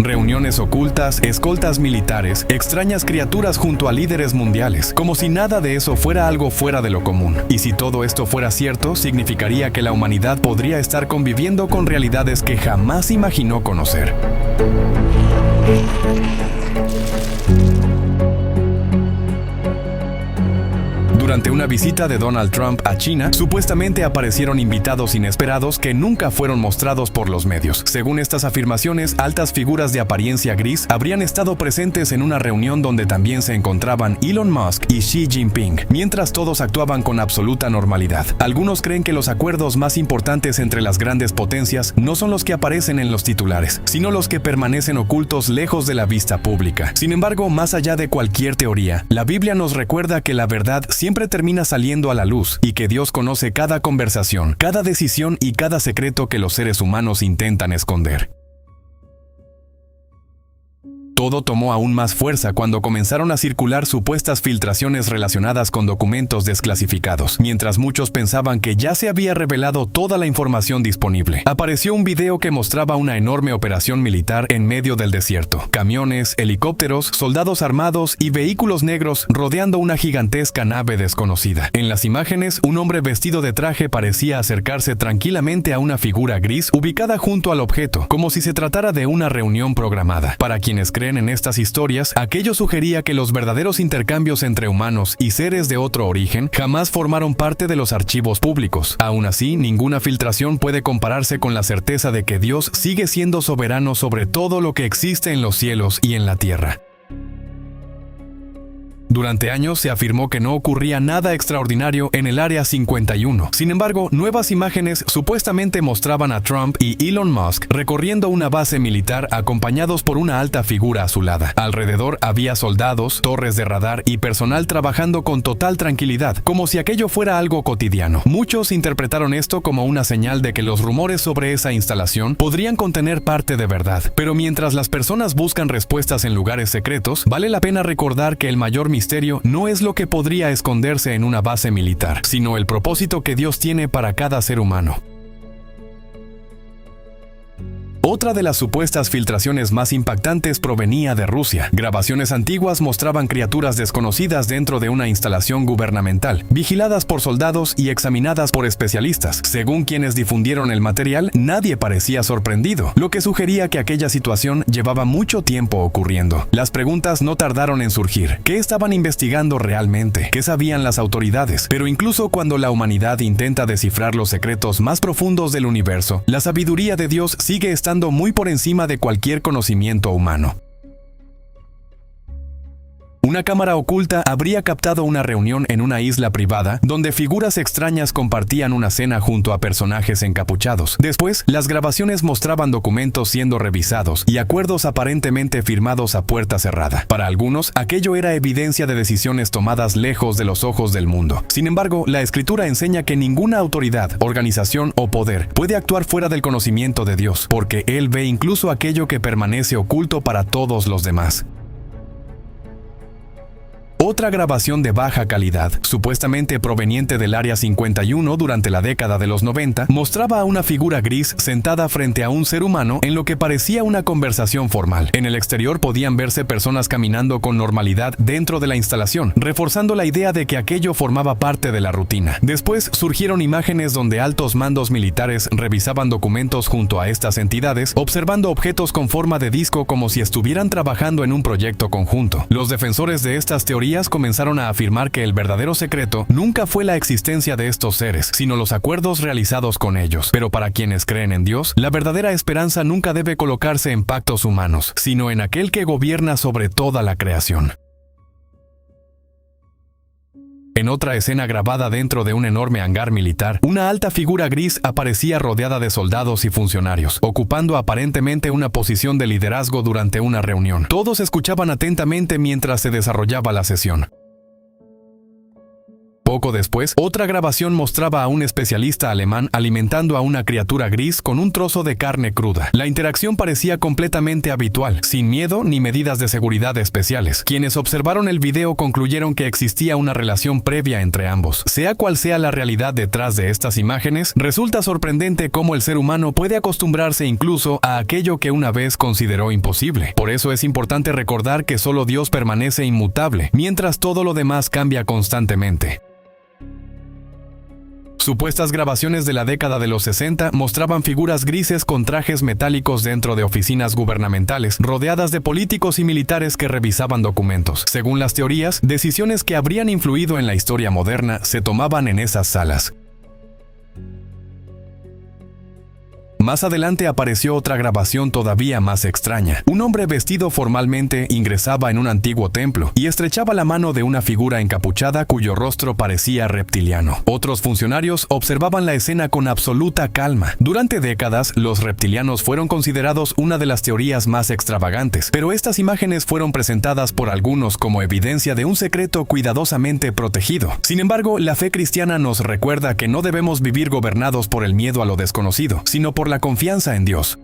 Reuniones ocultas, escoltas militares, extrañas criaturas junto a líderes mundiales, como si nada de eso fuera algo fuera de lo común. Y si todo esto fuera cierto, significaría que la humanidad podría estar conviviendo con realidades que jamás imaginó conocer. Durante una visita de Donald Trump a China, supuestamente aparecieron invitados inesperados que nunca fueron mostrados por los medios. Según estas afirmaciones, altas figuras de apariencia gris habrían estado presentes en una reunión donde también se encontraban Elon Musk y Xi Jinping, mientras todos actuaban con absoluta normalidad. Algunos creen que los acuerdos más importantes entre las grandes potencias no son los que aparecen en los titulares, sino los que permanecen ocultos lejos de la vista pública. Sin embargo, más allá de cualquier teoría, la Biblia nos recuerda que la verdad siempre termina saliendo a la luz y que Dios conoce cada conversación, cada decisión y cada secreto que los seres humanos intentan esconder. Todo tomó aún más fuerza cuando comenzaron a circular supuestas filtraciones relacionadas con documentos desclasificados. Mientras muchos pensaban que ya se había revelado toda la información disponible, apareció un video que mostraba una enorme operación militar en medio del desierto. Camiones, helicópteros, soldados armados y vehículos negros rodeando una gigantesca nave desconocida. En las imágenes, un hombre vestido de traje parecía acercarse tranquilamente a una figura gris ubicada junto al objeto, como si se tratara de una reunión programada. Para quienes creen en estas historias, aquello sugería que los verdaderos intercambios entre humanos y seres de otro origen jamás formaron parte de los archivos públicos. Aún así, ninguna filtración puede compararse con la certeza de que Dios sigue siendo soberano sobre todo lo que existe en los cielos y en la tierra. Durante años se afirmó que no ocurría nada extraordinario en el Área 51. Sin embargo, nuevas imágenes supuestamente mostraban a Trump y Elon Musk recorriendo una base militar acompañados por una alta figura azulada. Alrededor había soldados, torres de radar y personal trabajando con total tranquilidad, como si aquello fuera algo cotidiano. Muchos interpretaron esto como una señal de que los rumores sobre esa instalación podrían contener parte de verdad. Pero mientras las personas buscan respuestas en lugares secretos, vale la pena recordar que el mayor misterio no es lo que podría esconderse en una base militar, sino el propósito que Dios tiene para cada ser humano. Otra de las supuestas filtraciones más impactantes provenía de Rusia. Grabaciones antiguas mostraban criaturas desconocidas dentro de una instalación gubernamental, vigiladas por soldados y examinadas por especialistas. Según quienes difundieron el material, nadie parecía sorprendido, lo que sugería que aquella situación llevaba mucho tiempo ocurriendo. Las preguntas no tardaron en surgir. ¿Qué estaban investigando realmente? ¿Qué sabían las autoridades? Pero incluso cuando la humanidad intenta descifrar los secretos más profundos del universo, la sabiduría de Dios sigue estando muy por encima de cualquier conocimiento humano. Una cámara oculta habría captado una reunión en una isla privada donde figuras extrañas compartían una cena junto a personajes encapuchados. Después, las grabaciones mostraban documentos siendo revisados y acuerdos aparentemente firmados a puerta cerrada. Para algunos, aquello era evidencia de decisiones tomadas lejos de los ojos del mundo. Sin embargo, la Escritura enseña que ninguna autoridad, organización o poder puede actuar fuera del conocimiento de Dios, porque Él ve incluso aquello que permanece oculto para todos los demás. Otra grabación de baja calidad, supuestamente proveniente del Área 51 durante la década de los 90, mostraba a una figura gris sentada frente a un ser humano en lo que parecía una conversación formal. En el exterior podían verse personas caminando con normalidad dentro de la instalación, reforzando la idea de que aquello formaba parte de la rutina. Después surgieron imágenes donde altos mandos militares revisaban documentos junto a estas entidades, observando objetos con forma de disco como si estuvieran trabajando en un proyecto conjunto. Los defensores de estas teorías comenzaron a afirmar que el verdadero secreto nunca fue la existencia de estos seres, sino los acuerdos realizados con ellos. Pero para quienes creen en Dios, la verdadera esperanza nunca debe colocarse en pactos humanos, sino en aquel que gobierna sobre toda la creación. En otra escena grabada dentro de un enorme hangar militar, una alta figura gris aparecía rodeada de soldados y funcionarios, ocupando aparentemente una posición de liderazgo durante una reunión. Todos escuchaban atentamente mientras se desarrollaba la sesión. Poco después, otra grabación mostraba a un especialista alemán alimentando a una criatura gris con un trozo de carne cruda. La interacción parecía completamente habitual, sin miedo ni medidas de seguridad especiales. Quienes observaron el video concluyeron que existía una relación previa entre ambos. Sea cual sea la realidad detrás de estas imágenes, resulta sorprendente cómo el ser humano puede acostumbrarse incluso a aquello que una vez consideró imposible. Por eso es importante recordar que solo Dios permanece inmutable, mientras todo lo demás cambia constantemente. Supuestas grabaciones de la década de los 60 mostraban figuras grises con trajes metálicos dentro de oficinas gubernamentales, rodeadas de políticos y militares que revisaban documentos. Según las teorías, decisiones que habrían influido en la historia moderna se tomaban en esas salas. Más adelante apareció otra grabación todavía más extraña. Un hombre vestido formalmente ingresaba en un antiguo templo y estrechaba la mano de una figura encapuchada cuyo rostro parecía reptiliano. Otros funcionarios observaban la escena con absoluta calma. Durante décadas, los reptilianos fueron considerados una de las teorías más extravagantes, pero estas imágenes fueron presentadas por algunos como evidencia de un secreto cuidadosamente protegido. Sin embargo, la fe cristiana nos recuerda que no debemos vivir gobernados por el miedo a lo desconocido, sino por la confianza en Dios.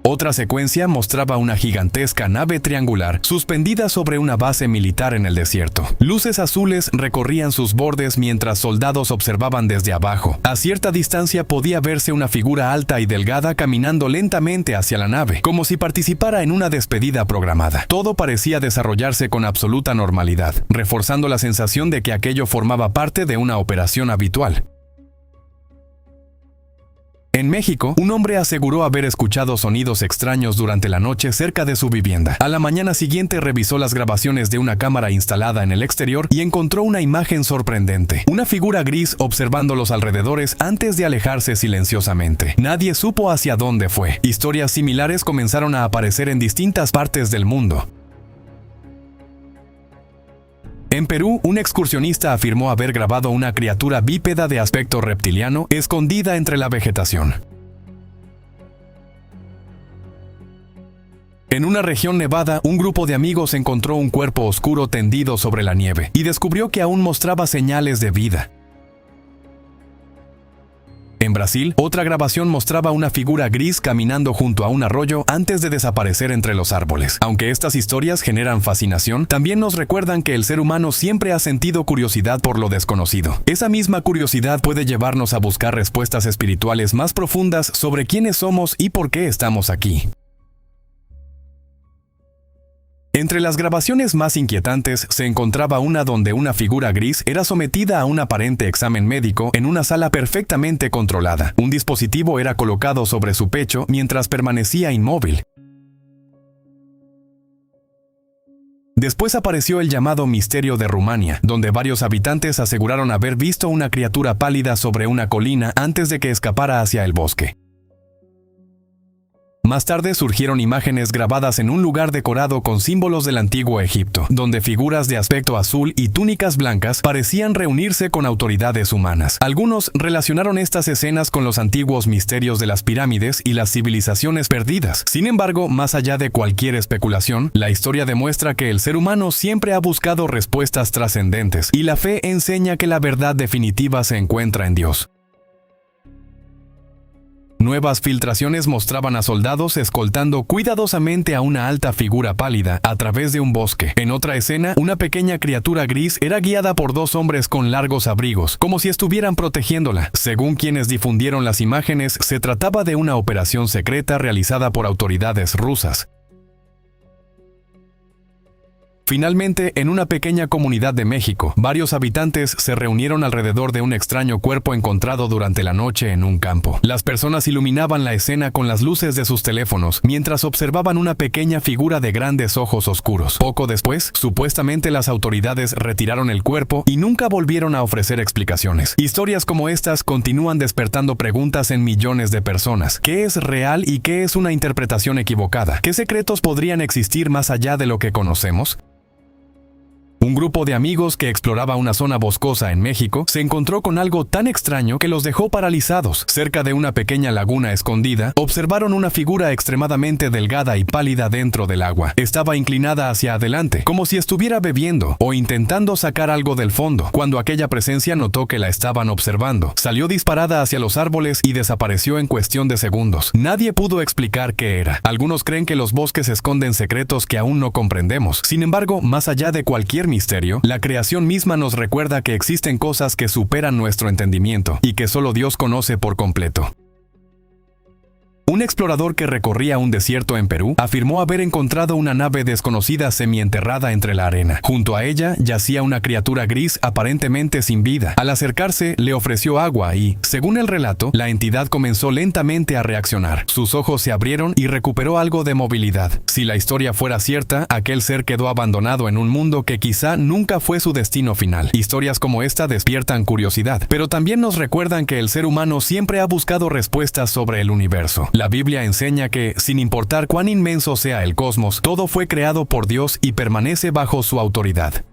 Otra secuencia mostraba una gigantesca nave triangular suspendida sobre una base militar en el desierto. Luces azules recorrían sus bordes mientras soldados observaban desde abajo. A cierta distancia podía verse una figura alta y delgada caminando lentamente hacia la nave, como si participara en una despedida programada. Todo parecía desarrollarse con absoluta normalidad, reforzando la sensación de que aquello formaba parte de una operación habitual. En México, un hombre aseguró haber escuchado sonidos extraños durante la noche cerca de su vivienda. A la mañana siguiente revisó las grabaciones de una cámara instalada en el exterior y encontró una imagen sorprendente. Una figura gris observando los alrededores antes de alejarse silenciosamente. Nadie supo hacia dónde fue. Historias similares comenzaron a aparecer en distintas partes del mundo. En Perú, un excursionista afirmó haber grabado una criatura bípeda de aspecto reptiliano escondida entre la vegetación. En una región nevada, un grupo de amigos encontró un cuerpo oscuro tendido sobre la nieve y descubrió que aún mostraba señales de vida. En Brasil, otra grabación mostraba una figura gris caminando junto a un arroyo antes de desaparecer entre los árboles. Aunque estas historias generan fascinación, también nos recuerdan que el ser humano siempre ha sentido curiosidad por lo desconocido. Esa misma curiosidad puede llevarnos a buscar respuestas espirituales más profundas sobre quiénes somos y por qué estamos aquí. Entre las grabaciones más inquietantes se encontraba una donde una figura gris era sometida a un aparente examen médico en una sala perfectamente controlada. Un dispositivo era colocado sobre su pecho mientras permanecía inmóvil. Después apareció el llamado Misterio de Rumania, donde varios habitantes aseguraron haber visto una criatura pálida sobre una colina antes de que escapara hacia el bosque. Más tarde surgieron imágenes grabadas en un lugar decorado con símbolos del antiguo Egipto, donde figuras de aspecto azul y túnicas blancas parecían reunirse con autoridades humanas. Algunos relacionaron estas escenas con los antiguos misterios de las pirámides y las civilizaciones perdidas. Sin embargo, más allá de cualquier especulación, la historia demuestra que el ser humano siempre ha buscado respuestas trascendentes, y la fe enseña que la verdad definitiva se encuentra en Dios. Nuevas filtraciones mostraban a soldados escoltando cuidadosamente a una alta figura pálida a través de un bosque. En otra escena, una pequeña criatura gris era guiada por dos hombres con largos abrigos, como si estuvieran protegiéndola. Según quienes difundieron las imágenes, se trataba de una operación secreta realizada por autoridades rusas. Finalmente, en una pequeña comunidad de México, varios habitantes se reunieron alrededor de un extraño cuerpo encontrado durante la noche en un campo. Las personas iluminaban la escena con las luces de sus teléfonos, mientras observaban una pequeña figura de grandes ojos oscuros. Poco después, supuestamente las autoridades retiraron el cuerpo y nunca volvieron a ofrecer explicaciones. Historias como estas continúan despertando preguntas en millones de personas. ¿Qué es real y qué es una interpretación equivocada? ¿Qué secretos podrían existir más allá de lo que conocemos? Un grupo de amigos que exploraba una zona boscosa en México se encontró con algo tan extraño que los dejó paralizados. Cerca de una pequeña laguna escondida, observaron una figura extremadamente delgada y pálida dentro del agua. Estaba inclinada hacia adelante, como si estuviera bebiendo o intentando sacar algo del fondo. Cuando aquella presencia notó que la estaban observando, salió disparada hacia los árboles y desapareció en cuestión de segundos. Nadie pudo explicar qué era. Algunos creen que los bosques esconden secretos que aún no comprendemos. Sin embargo, más allá de cualquier misterio, la creación misma nos recuerda que existen cosas que superan nuestro entendimiento y que solo Dios conoce por completo. Un explorador que recorría un desierto en Perú afirmó haber encontrado una nave desconocida semienterrada entre la arena. Junto a ella yacía una criatura gris aparentemente sin vida. Al acercarse, le ofreció agua y, según el relato, la entidad comenzó lentamente a reaccionar. Sus ojos se abrieron y recuperó algo de movilidad. Si la historia fuera cierta, aquel ser quedó abandonado en un mundo que quizá nunca fue su destino final. Historias como esta despiertan curiosidad, pero también nos recuerdan que el ser humano siempre ha buscado respuestas sobre el universo. La Biblia enseña que, sin importar cuán inmenso sea el cosmos, todo fue creado por Dios y permanece bajo su autoridad.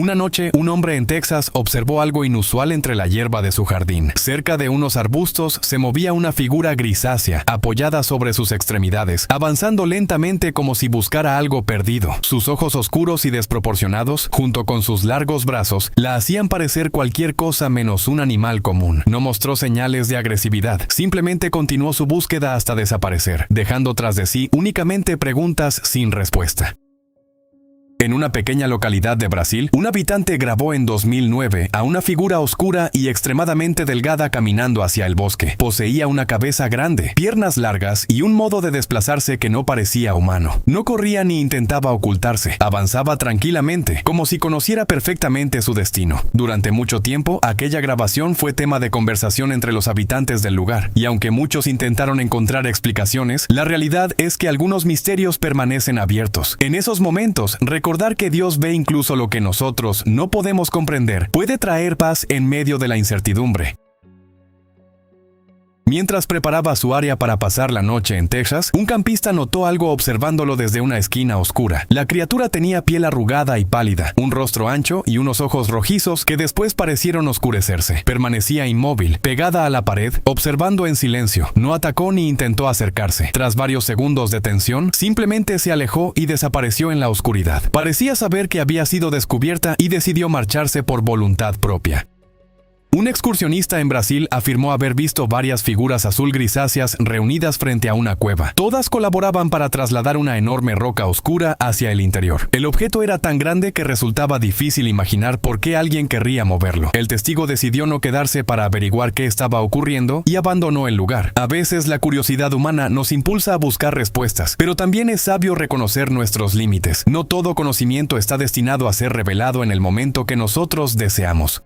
Una noche, un hombre en Texas observó algo inusual entre la hierba de su jardín. Cerca de unos arbustos se movía una figura grisácea, apoyada sobre sus extremidades, avanzando lentamente como si buscara algo perdido. Sus ojos oscuros y desproporcionados, junto con sus largos brazos, la hacían parecer cualquier cosa menos un animal común. No mostró señales de agresividad, simplemente continuó su búsqueda hasta desaparecer, dejando tras de sí únicamente preguntas sin respuesta. En una pequeña localidad de Brasil, un habitante grabó en 2009 a una figura oscura y extremadamente delgada caminando hacia el bosque. Poseía una cabeza grande, piernas largas y un modo de desplazarse que no parecía humano. No corría ni intentaba ocultarse, avanzaba tranquilamente, como si conociera perfectamente su destino. Durante mucho tiempo, aquella grabación fue tema de conversación entre los habitantes del lugar, y aunque muchos intentaron encontrar explicaciones, la realidad es que algunos misterios permanecen abiertos. En esos momentos, recordar que Dios ve incluso lo que nosotros no podemos comprender puede traer paz en medio de la incertidumbre. Mientras preparaba su área para pasar la noche en Texas, un campista notó algo observándolo desde una esquina oscura. La criatura tenía piel arrugada y pálida, un rostro ancho y unos ojos rojizos que después parecieron oscurecerse. Permanecía inmóvil, pegada a la pared, observando en silencio. No atacó ni intentó acercarse. Tras varios segundos de tensión, simplemente se alejó y desapareció en la oscuridad. Parecía saber que había sido descubierta y decidió marcharse por voluntad propia. Un excursionista en Brasil afirmó haber visto varias figuras azul grisáceas reunidas frente a una cueva. Todas colaboraban para trasladar una enorme roca oscura hacia el interior. El objeto era tan grande que resultaba difícil imaginar por qué alguien querría moverlo. El testigo decidió no quedarse para averiguar qué estaba ocurriendo y abandonó el lugar. A veces la curiosidad humana nos impulsa a buscar respuestas, pero también es sabio reconocer nuestros límites. No todo conocimiento está destinado a ser revelado en el momento que nosotros deseamos.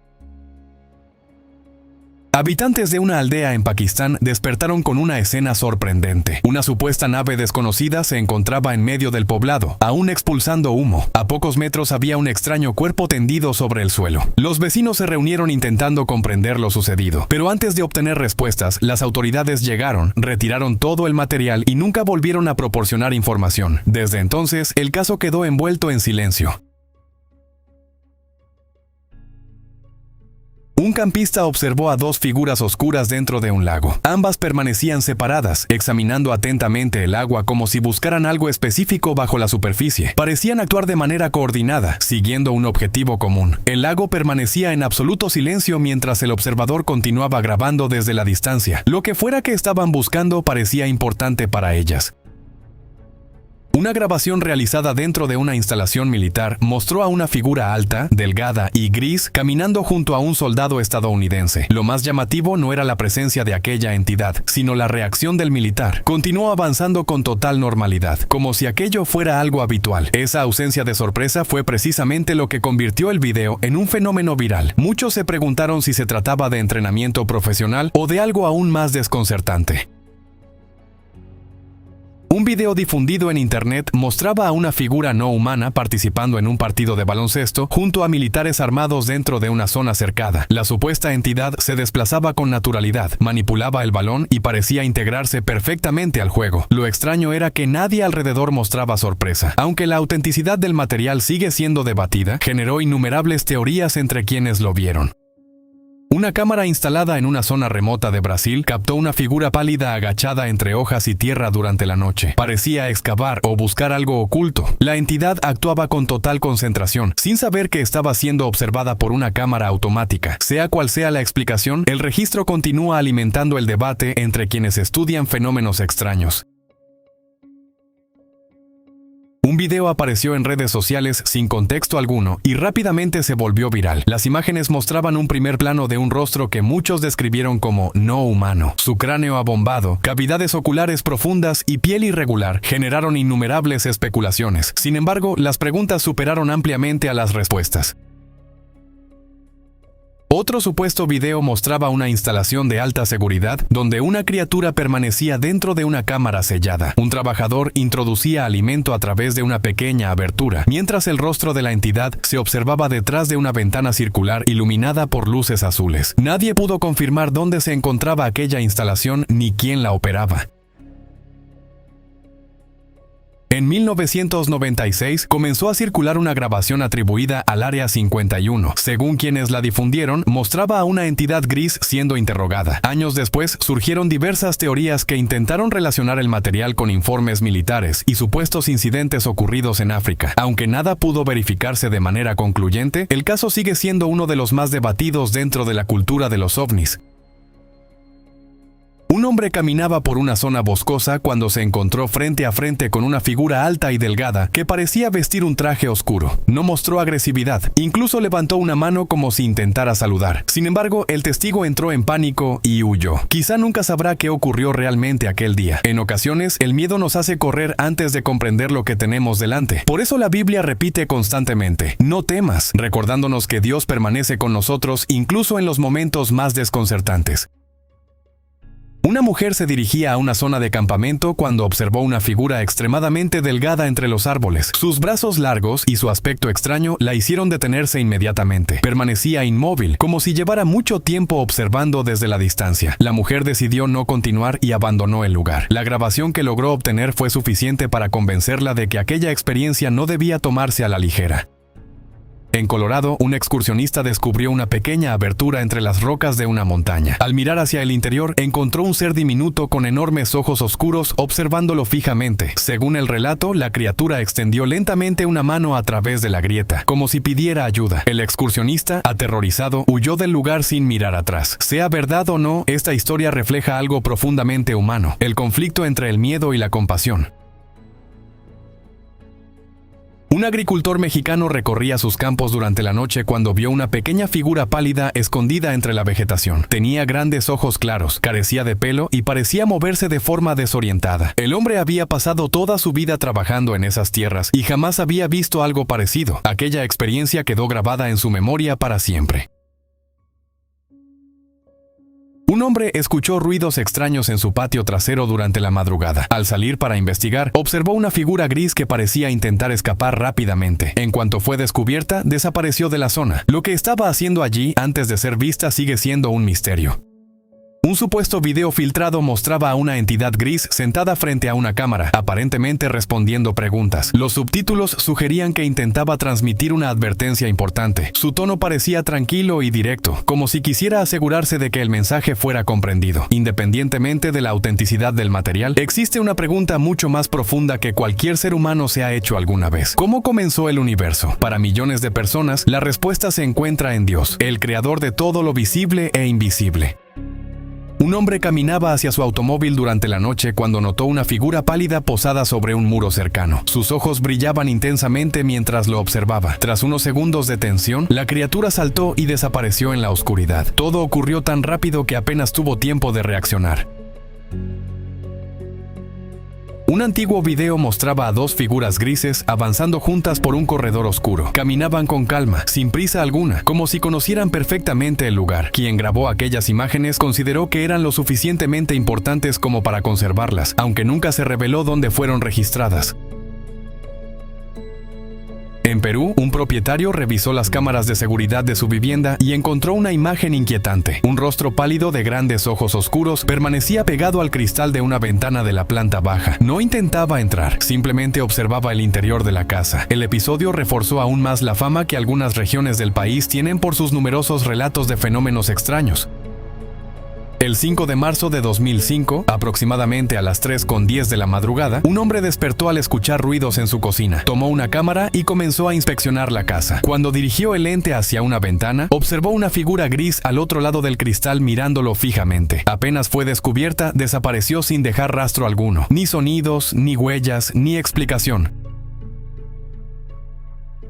Habitantes de una aldea en Pakistán despertaron con una escena sorprendente. Una supuesta nave desconocida se encontraba en medio del poblado, aún expulsando humo. A pocos metros había un extraño cuerpo tendido sobre el suelo. Los vecinos se reunieron intentando comprender lo sucedido, pero antes de obtener respuestas, las autoridades llegaron, retiraron todo el material y nunca volvieron a proporcionar información. Desde entonces, el caso quedó envuelto en silencio. Un campista observó a dos figuras oscuras dentro de un lago. Ambas permanecían separadas, examinando atentamente el agua como si buscaran algo específico bajo la superficie. Parecían actuar de manera coordinada, siguiendo un objetivo común. El lago permanecía en absoluto silencio mientras el observador continuaba grabando desde la distancia. Lo que fuera que estaban buscando parecía importante para ellas. Una grabación realizada dentro de una instalación militar mostró a una figura alta, delgada y gris caminando junto a un soldado estadounidense. Lo más llamativo no era la presencia de aquella entidad, sino la reacción del militar. Continuó avanzando con total normalidad, como si aquello fuera algo habitual. Esa ausencia de sorpresa fue precisamente lo que convirtió el video en un fenómeno viral. Muchos se preguntaron si se trataba de entrenamiento profesional o de algo aún más desconcertante. Un video difundido en internet mostraba a una figura no humana participando en un partido de baloncesto junto a militares armados dentro de una zona cercada. La supuesta entidad se desplazaba con naturalidad, manipulaba el balón y parecía integrarse perfectamente al juego. Lo extraño era que nadie alrededor mostraba sorpresa. Aunque la autenticidad del material sigue siendo debatida, generó innumerables teorías entre quienes lo vieron. Una cámara instalada en una zona remota de Brasil captó una figura pálida agachada entre hojas y tierra durante la noche. Parecía excavar o buscar algo oculto. La entidad actuaba con total concentración, sin saber que estaba siendo observada por una cámara automática. Sea cual sea la explicación, el registro continúa alimentando el debate entre quienes estudian fenómenos extraños. Un video apareció en redes sociales sin contexto alguno y rápidamente se volvió viral. Las imágenes mostraban un primer plano de un rostro que muchos describieron como no humano. Su cráneo abombado, cavidades oculares profundas y piel irregular generaron innumerables especulaciones. Sin embargo, las preguntas superaron ampliamente a las respuestas. Otro supuesto video mostraba una instalación de alta seguridad donde una criatura permanecía dentro de una cámara sellada. Un trabajador introducía alimento a través de una pequeña abertura, mientras el rostro de la entidad se observaba detrás de una ventana circular iluminada por luces azules. Nadie pudo confirmar dónde se encontraba aquella instalación ni quién la operaba. En 1996 comenzó a circular una grabación atribuida al Área 51. Según quienes la difundieron, mostraba a una entidad gris siendo interrogada. Años después, surgieron diversas teorías que intentaron relacionar el material con informes militares y supuestos incidentes ocurridos en África. Aunque nada pudo verificarse de manera concluyente, el caso sigue siendo uno de los más debatidos dentro de la cultura de los ovnis. Un hombre caminaba por una zona boscosa cuando se encontró frente a frente con una figura alta y delgada que parecía vestir un traje oscuro. No mostró agresividad, incluso levantó una mano como si intentara saludar. Sin embargo, el testigo entró en pánico y huyó. Quizá nunca sabrá qué ocurrió realmente aquel día. En ocasiones, el miedo nos hace correr antes de comprender lo que tenemos delante. Por eso la Biblia repite constantemente, no temas, recordándonos que Dios permanece con nosotros incluso en los momentos más desconcertantes. Una mujer se dirigía a una zona de campamento cuando observó una figura extremadamente delgada entre los árboles. Sus brazos largos y su aspecto extraño la hicieron detenerse inmediatamente. Permanecía inmóvil, como si llevara mucho tiempo observando desde la distancia. La mujer decidió no continuar y abandonó el lugar. La grabación que logró obtener fue suficiente para convencerla de que aquella experiencia no debía tomarse a la ligera. En Colorado, un excursionista descubrió una pequeña abertura entre las rocas de una montaña. Al mirar hacia el interior, encontró un ser diminuto con enormes ojos oscuros observándolo fijamente. Según el relato, la criatura extendió lentamente una mano a través de la grieta, como si pidiera ayuda. El excursionista, aterrorizado, huyó del lugar sin mirar atrás. Sea verdad o no, esta historia refleja algo profundamente humano: el conflicto entre el miedo y la compasión. Un agricultor mexicano recorría sus campos durante la noche cuando vio una pequeña figura pálida escondida entre la vegetación. Tenía grandes ojos claros, carecía de pelo y parecía moverse de forma desorientada. El hombre había pasado toda su vida trabajando en esas tierras y jamás había visto algo parecido. Aquella experiencia quedó grabada en su memoria para siempre. Un hombre escuchó ruidos extraños en su patio trasero durante la madrugada. Al salir para investigar, observó una figura gris que parecía intentar escapar rápidamente. En cuanto fue descubierta, desapareció de la zona. Lo que estaba haciendo allí antes de ser vista sigue siendo un misterio. Un supuesto video filtrado mostraba a una entidad gris sentada frente a una cámara, aparentemente respondiendo preguntas. Los subtítulos sugerían que intentaba transmitir una advertencia importante. Su tono parecía tranquilo y directo, como si quisiera asegurarse de que el mensaje fuera comprendido. Independientemente de la autenticidad del material, existe una pregunta mucho más profunda que cualquier ser humano se ha hecho alguna vez. ¿Cómo comenzó el universo? Para millones de personas, la respuesta se encuentra en Dios, el creador de todo lo visible e invisible. Un hombre caminaba hacia su automóvil durante la noche cuando notó una figura pálida posada sobre un muro cercano. Sus ojos brillaban intensamente mientras lo observaba. Tras unos segundos de tensión, la criatura saltó y desapareció en la oscuridad. Todo ocurrió tan rápido que apenas tuvo tiempo de reaccionar. Un antiguo video mostraba a dos figuras grises avanzando juntas por un corredor oscuro. Caminaban con calma, sin prisa alguna, como si conocieran perfectamente el lugar. Quien grabó aquellas imágenes consideró que eran lo suficientemente importantes como para conservarlas, aunque nunca se reveló dónde fueron registradas. En Perú, un propietario revisó las cámaras de seguridad de su vivienda y encontró una imagen inquietante. Un rostro pálido de grandes ojos oscuros permanecía pegado al cristal de una ventana de la planta baja. No intentaba entrar, simplemente observaba el interior de la casa. El episodio reforzó aún más la fama que algunas regiones del país tienen por sus numerosos relatos de fenómenos extraños. El 5 de marzo de 2005, aproximadamente a las 3:10 de la madrugada, un hombre despertó al escuchar ruidos en su cocina. Tomó una cámara y comenzó a inspeccionar la casa. Cuando dirigió el lente hacia una ventana, observó una figura gris al otro lado del cristal mirándolo fijamente. Apenas fue descubierta, desapareció sin dejar rastro alguno. Ni sonidos, ni huellas, ni explicación.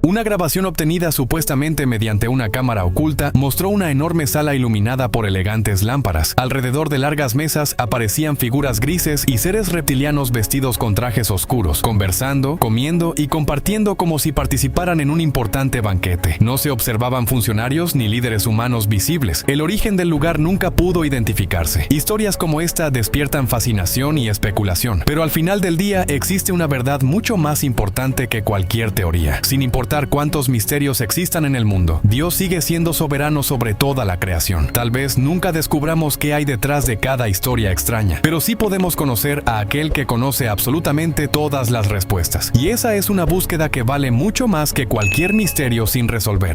Una grabación obtenida supuestamente mediante una cámara oculta mostró una enorme sala iluminada por elegantes lámparas. Alrededor de largas mesas aparecían figuras grises y seres reptilianos vestidos con trajes oscuros, conversando, comiendo y compartiendo como si participaran en un importante banquete. No se observaban funcionarios ni líderes humanos visibles. El origen del lugar nunca pudo identificarse. Historias como esta despiertan fascinación y especulación, pero al final del día existe una verdad mucho más importante que cualquier teoría. Sin importar cuántos misterios existan en el mundo, Dios sigue siendo soberano sobre toda la creación. Tal vez nunca descubramos qué hay detrás de cada historia extraña, pero sí podemos conocer a aquel que conoce absolutamente todas las respuestas. Y esa es una búsqueda que vale mucho más que cualquier misterio sin resolver.